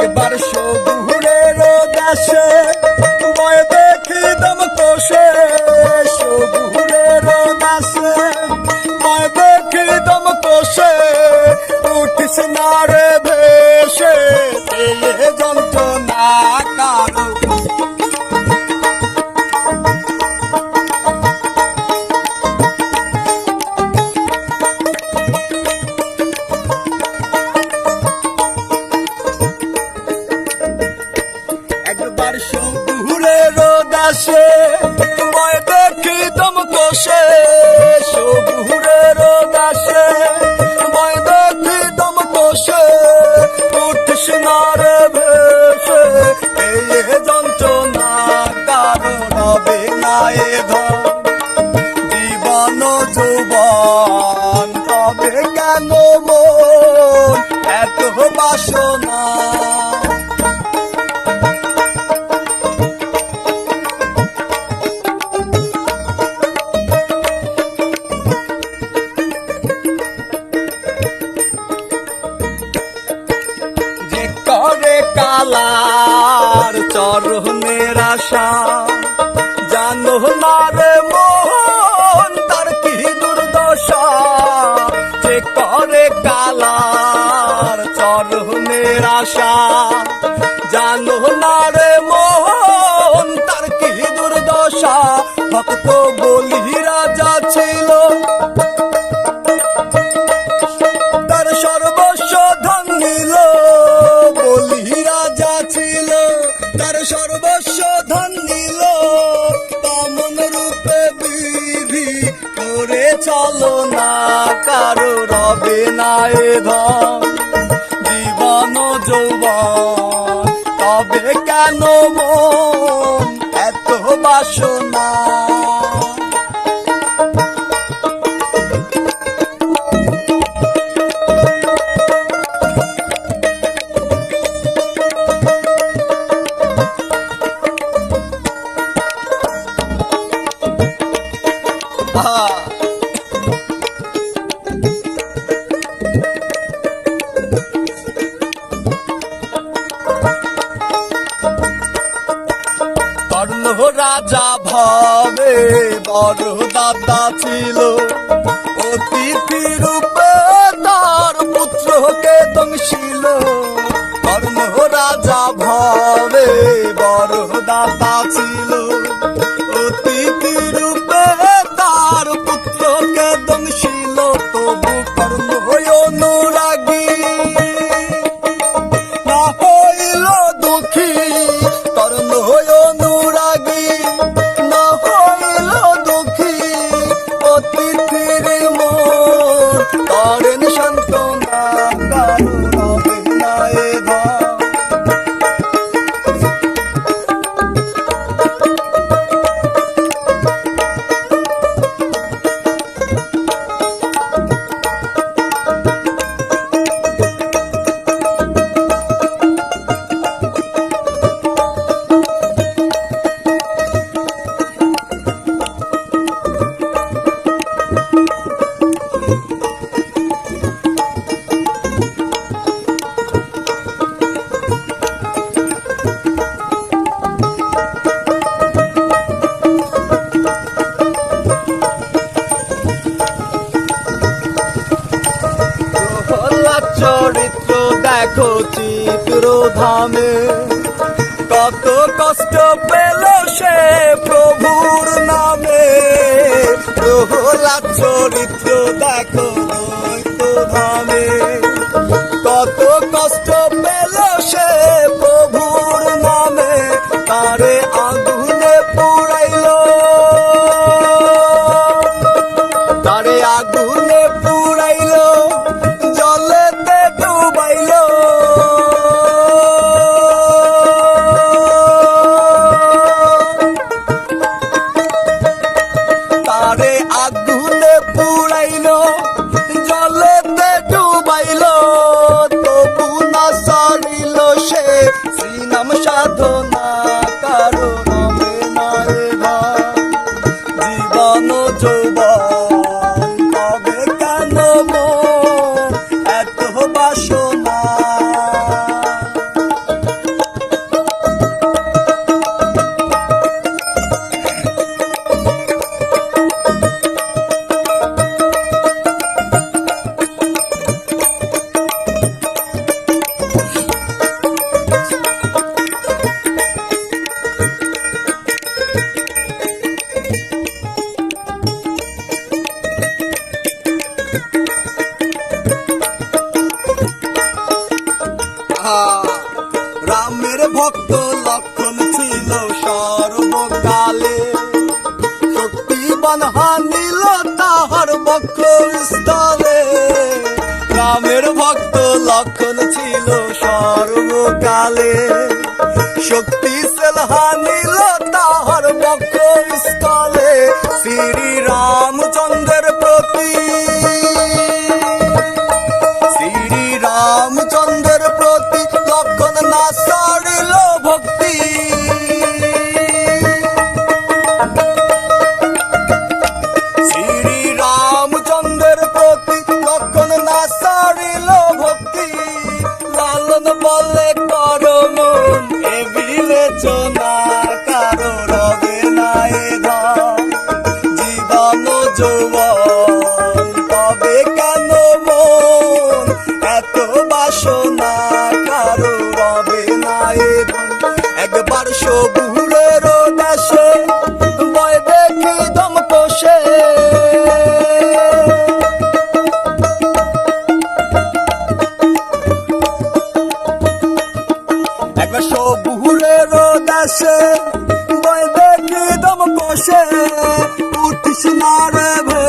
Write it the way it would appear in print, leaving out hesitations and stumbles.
একবার সবুরের দেশে মই দেখি দম কোষে, সবুরের দেশে মই দেখি দম কোষে, উঠিস না রে ভেসে এই যন্ত্রণা কারো। একবার সবুরের দেশে মই দেখি দম কোষে, সবুরের দেশে মই দেখি দম কোষে, উঠিস না রে ভেসে এই যন্ত্রণা কারো রবে না এ ধন। জীবন যৌবন তবে কেন মন এত বাসনা। করে কালার চরণের আশা, জানো না রে মন তার কি দুর্দশা। যে করে কালার চরণের আশা, জানো না রে মন তার কি দুর্দশা। ভক্ত বলি রাজা ছিল, তার সর্বস্ব ধন নিল। বলি রাজা ছিল, তার সর্বস্ব ধন নিল। তেমন রূপে বিধি করে চলো না, কারো রবে না এ ধন। জীবন যৌবন তবে কেন মন এত বাসনা। কর্ণ রাজা ভাবে বড় দাদা ছিল, অতিথি রূপে তার পুত্রকে দংশিল। কর্ণ রাজা ভাবে বড় দাদা ছিল, অতিথি রূপে তার পুত্রকে দংশিল। তবু কর্ণ অনুরাগী না হইল দুঃখী, কর্ণ অনুরাগী না হইল দুঃখী। অতিথির মন করেন সান্ত্বনা, কারো রবে না এ ধন। চরিত্র দেখো চিত্র ধামে, কত কষ্ট পেল সে প্রভুর নামে। প্রহ্লাদ চরিত্র দেখো দৈত্য ধামে, কত কষ্ট পেল সে প্রভুর নামে। তারে আগুনে পুড়াইল, তারে আগুনে পুড়াইল, জলেতে ডুবাইল। তারে আগুনে পুড়াইল, রামের ভক্ত লক্ষণ ছিল সর্বকালে, শক্তিবান হানিল তাহার বক্ষ স্থলে। রামের ভক্ত লক্ষণ ছিল সর্বকালে, শক্তিশাল হানিল তাহার বক্ষ স্থলে। শ্রী রামচন্দ্রের প্রতি, শ্রী রামচন্দ্রের প্রতি লক্ষণ না সরিল ভক্তি। শ্রী রামচন্দ্রের প্রতি লক্ষণ না সরিল ভক্তি। লালন বলে করো মন এ বিবেচনা, কারো রবে না এ ধন জীবন যৌবন, তবে কেন মন এত বাসনা, কারো রবে না এ ধন। একবার সবুরের দেশে বয় দেখি দম কষে, একবার সবুরের দেশে বয় দেখি দম কষে। উঠিস না রে ভে